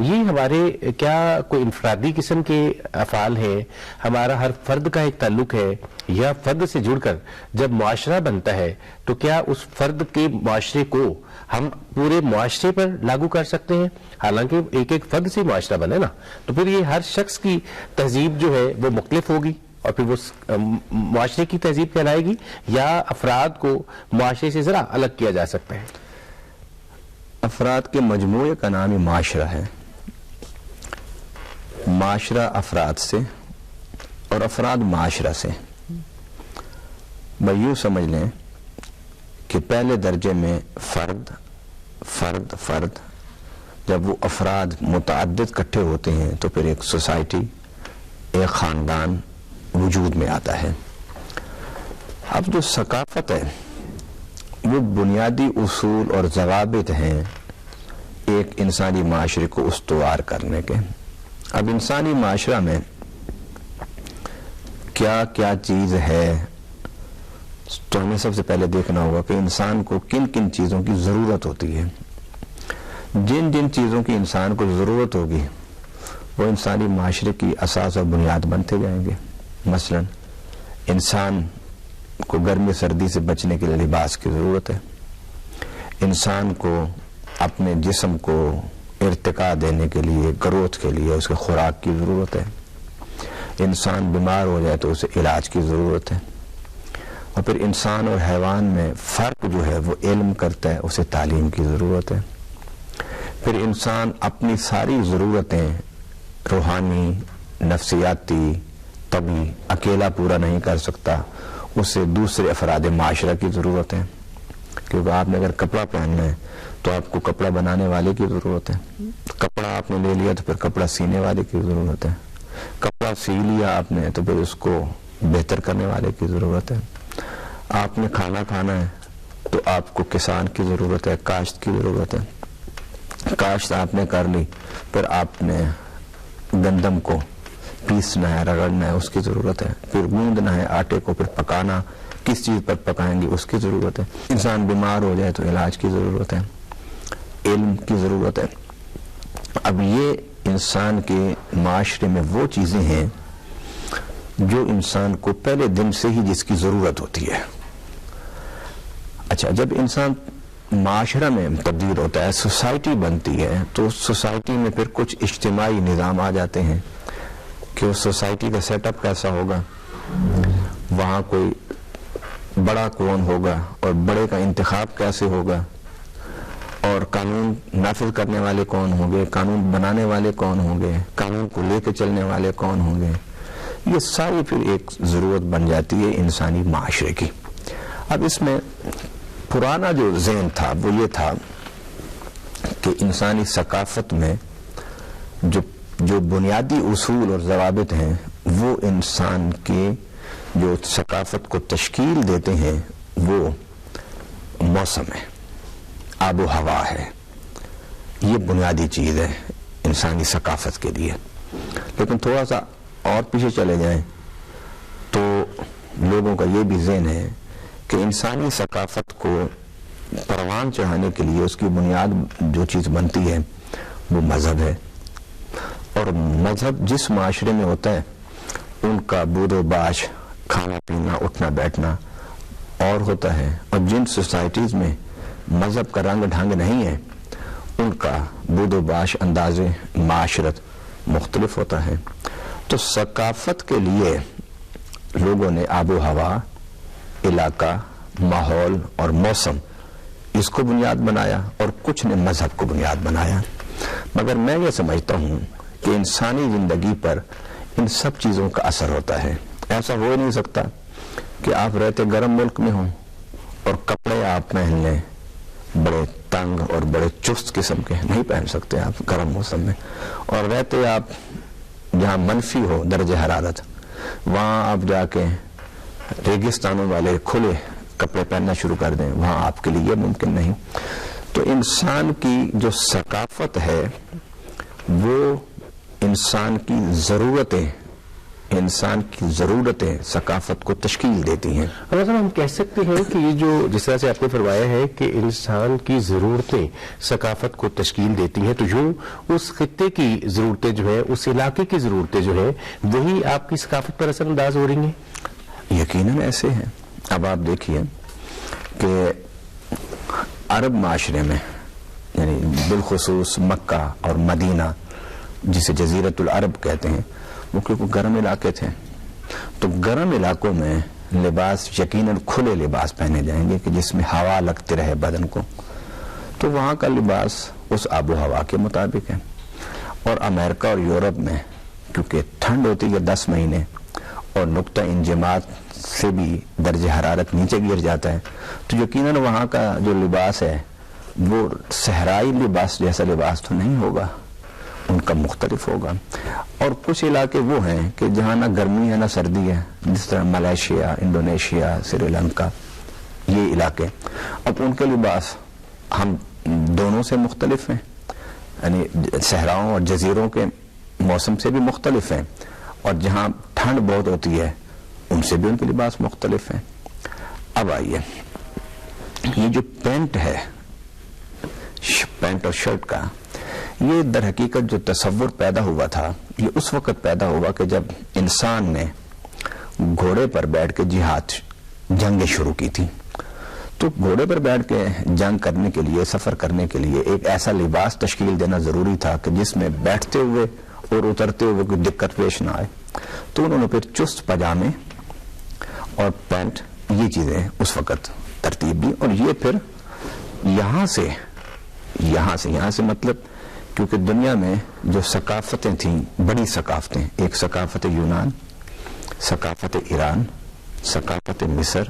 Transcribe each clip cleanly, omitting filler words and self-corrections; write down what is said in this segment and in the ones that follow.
یہ ہمارے کیا کوئی انفرادی قسم کے افعال ہیں، ہمارا ہر فرد کا ایک تعلق ہے، یا فرد سے جڑ کر جب معاشرہ بنتا ہے تو کیا اس فرد کے معاشرے کو ہم پورے معاشرے پر لاگو کر سکتے ہیں؟ حالانکہ ایک ایک فرد سے معاشرہ بنے نا، تو پھر یہ ہر شخص کی تہذیب جو ہے وہ مختلف ہوگی، اور پھر وہ معاشرے کی تہذیب کہلائے گی، یا افراد کو معاشرے سے ذرا الگ کیا جا سکتا ہے؟ افراد کے مجموعے کا نام ہی معاشرہ ہے. معاشرہ افراد سے اور افراد معاشرہ سے. بھائی یوں سمجھ لیں کہ پہلے درجے میں فرد فرد فرد، جب وہ افراد متعدد اکٹھے ہوتے ہیں تو پھر ایک سوسائٹی، ایک خاندان وجود میں آتا ہے. اب جو ثقافت ہے وہ بنیادی اصول اور ضوابط ہیں ایک انسانی معاشرے کو استوار کرنے کے. اب انسانی معاشرہ میں کیا کیا چیز ہے تو ہمیں سب سے پہلے دیکھنا ہوگا کہ انسان کو کن کن چیزوں کی ضرورت ہوتی ہے. جن جن چیزوں کی انسان کو ضرورت ہوگی وہ انسانی معاشرے کی اساس اور بنیاد بنتے جائیں گے. مثلا انسان کو گرمی سردی سے بچنے کے لیے لباس کی ضرورت ہے، انسان کو اپنے جسم کو ارتقاء دینے کے لیے، گروتھ کے لیے اس کے خوراک کی ضرورت ہے، انسان بیمار ہو جائے تو اسے علاج کی ضرورت ہے. اور پھر انسان اور حیوان میں فرق جو ہے وہ علم کرتا ہے، اسے تعلیم کی ضرورت ہے. پھر انسان اپنی ساری ضرورتیں روحانی، نفسیاتی، طبی اکیلا پورا نہیں کر سکتا، اسے دوسرے افراد معاشرہ کی ضرورت ہے. کیونکہ آپ نے اگر کپڑا پہننا ہے تو آپ کو کپڑا بنانے والے کی ضرورت ہے، کپڑا آپ نے لے لیا تو پھر کپڑا سینے والے کی ضرورت ہے، کپڑا سی لیا آپ نے تو پھر اس کو بہتر کرنے والے کی ضرورت ہے. آپ نے کھانا کھانا ہے تو آپ کو کسان کی ضرورت ہے، کاشت کی ضرورت ہے. کاشت آپ نے کر لی، پھر آپ نے گندم کو پیسنا ہے، رگڑنا ہے، اس کی ضرورت ہے. پھر گوندنا ہے آٹے کو، پھر پکانا، کس چیز پر پکائیں گے اس کی ضرورت ہے. انسان بیمار ہو جائے تو علاج کی ضرورت ہے، علم کی ضرورت ہے. اب یہ انسان کے معاشرے میں وہ چیزیں ہیں جو انسان کو پہلے دن سے ہی جس کی ضرورت ہوتی ہے. اچھا، جب انسان معاشرہ میں تبدیل ہوتا ہے، سوسائٹی بنتی ہے، تو سوسائٹی میں پھر کچھ اجتماعی نظام آ جاتے ہیں کہ اس سوسائٹی کا سیٹ اپ کیسا ہوگا، وہاں کوئی بڑا کون ہوگا اور بڑے کا انتخاب کیسے ہوگا، اور قانون نافذ کرنے والے کون ہوں گے، قانون بنانے والے کون ہوں گے، قانون کو لے کے چلنے والے کون ہوں گے. یہ ساری پھر ایک ضرورت بن جاتی ہے انسانی معاشرے کی. اب اس میں پرانا جو ذہن تھا وہ یہ تھا کہ انسانی ثقافت میں جو بنیادی اصول اور ضوابط ہیں وہ انسان کے جو ثقافت کو تشکیل دیتے ہیں وہ موسم ہے، آب و ہوا ہے. یہ بنیادی چیز ہے انسانی ثقافت کے لیے. لیکن تھوڑا سا اور پیچھے چلے جائیں تو لوگوں کا یہ بھی ذہن ہے کہ انسانی ثقافت کو پروان چڑھانے کے لیے اس کی بنیاد جو چیز بنتی ہے وہ مذہب ہے. اور مذہب جس معاشرے میں ہوتا ہے ان کا بود و باش، کھانا پینا، اٹھنا بیٹھنا اور ہوتا ہے. اور جن سوسائٹیز میں مذہب کا رنگ ڈھنگ نہیں ہے ان کا بود و باش، انداز معاشرت مختلف ہوتا ہے. تو ثقافت کے لیے لوگوں نے آب و ہوا، علاقہ، ماحول اور موسم اس کو بنیاد بنایا، اور کچھ نے مذہب کو بنیاد بنایا. مگر میں یہ سمجھتا ہوں کہ انسانی زندگی پر ان سب چیزوں کا اثر ہوتا ہے. ایسا ہو نہیں سکتا کہ آپ رہتے گرم ملک میں ہوں اور کپڑے آپ پہن لیں بڑے تنگ اور بڑے چست قسم کے، نہیں پہن سکتے آپ گرم موسم میں. اور رہتے آپ جہاں منفی ہو درجہ حرارت، وہاں آپ جا کے ریگستانوں والے کھلے کپڑے پہننا شروع کر دیں، وہاں آپ کے لیے ممکن نہیں. تو انسان کی جو ثقافت ہے وہ انسان کی ضرورتیں انسان کی ضرورتیں ثقافت کو تشکیل دیتی ہیں. صاحب ہم کہہ سکتے ہیں کہ یہ جو جس طرح سے آپ نے فرمایا ہے کہ انسان کی ضرورتیں ثقافت کو تشکیل دیتی ہیں، تو یوں اس خطے کی ضرورتیں جو ہیں، اس علاقے کی ضرورتیں جو ہیں، وہی آپ کی ثقافت پر اثر انداز ہو رہی ہیں؟ یقیناً ایسے ہیں. اب آپ دیکھیے کہ عرب معاشرے میں، یعنی بالخصوص مکہ اور مدینہ جسے جزیرت العرب کہتے ہیں، وہ کیونکہ گرم علاقے تھے، تو گرم علاقوں میں لباس یقیناً کھلے لباس پہنے جائیں گے کہ جس میں ہوا لگتے رہے بدن کو، تو وہاں کا لباس اس آب و ہوا کے مطابق ہے. اور امریکہ اور یورپ میں کیونکہ ٹھنڈ ہوتی ہے 10 مہینے اور نقطہ انجماد سے بھی درجہ حرارت نیچے گر جاتا ہے، تو یقیناً وہاں کا جو لباس ہے وہ صحرائی لباس جیسا لباس تو نہیں ہوگا، ان کا مختلف ہوگا. اور کچھ علاقے وہ ہیں کہ جہاں نہ گرمی ہے نہ سردی ہے، جس طرح ملائیشیا، انڈونیشیا، سری لنکا، یہ علاقے، اب ان کے لباس ہم دونوں سے مختلف ہیں، یعنی صحراؤں اور جزیروں کے موسم سے بھی مختلف ہیں، اور جہاں ٹھنڈ بہت ہوتی ہے ان سے بھی ان کے لباس مختلف ہیں. اب آئیے، یہ جو پینٹ ہے، پینٹ اور شرٹ کا، یہ در حقیقت جو تصور پیدا ہوا تھا یہ اس وقت پیدا ہوا کہ جب انسان نے گھوڑے پر بیٹھ کے جنگیں شروع کی تھی. تو گھوڑے پر بیٹھ کے جنگ کرنے کے لیے، سفر کرنے کے لیے ایک ایسا لباس تشکیل دینا ضروری تھا کہ جس میں بیٹھتے ہوئے اور اترتے ہوئے کوئی دقت پیش نہ آئے. تو انہوں نے پھر چست پاجامے اور پینٹ، یہ چیزیں اس وقت ترتیب دی. اور یہ پھر یہاں سے مطلب کیونکہ دنیا میں جو ثقافتیں تھیں، بڑی ثقافتیں، ایک ثقافت یونان، ثقافت ایران، ثقافت مصر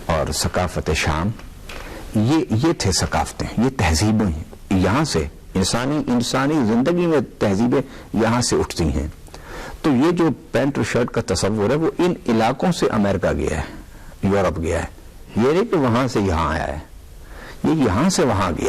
اور ثقافت شام، یہ تھے ثقافتیں، یہ تہذیبیں. یہاں سے انسانی زندگی میں تہذیبیں یہاں سے اٹھتی ہیں. تو یہ جو پینٹ اور شرٹ کا تصور ہے وہ ان علاقوں سے امریکہ گیا ہے، یورپ گیا ہے. یہ نہیں کہ وہاں سے یہاں آیا ہے، یہ یہاں سے وہاں گیا.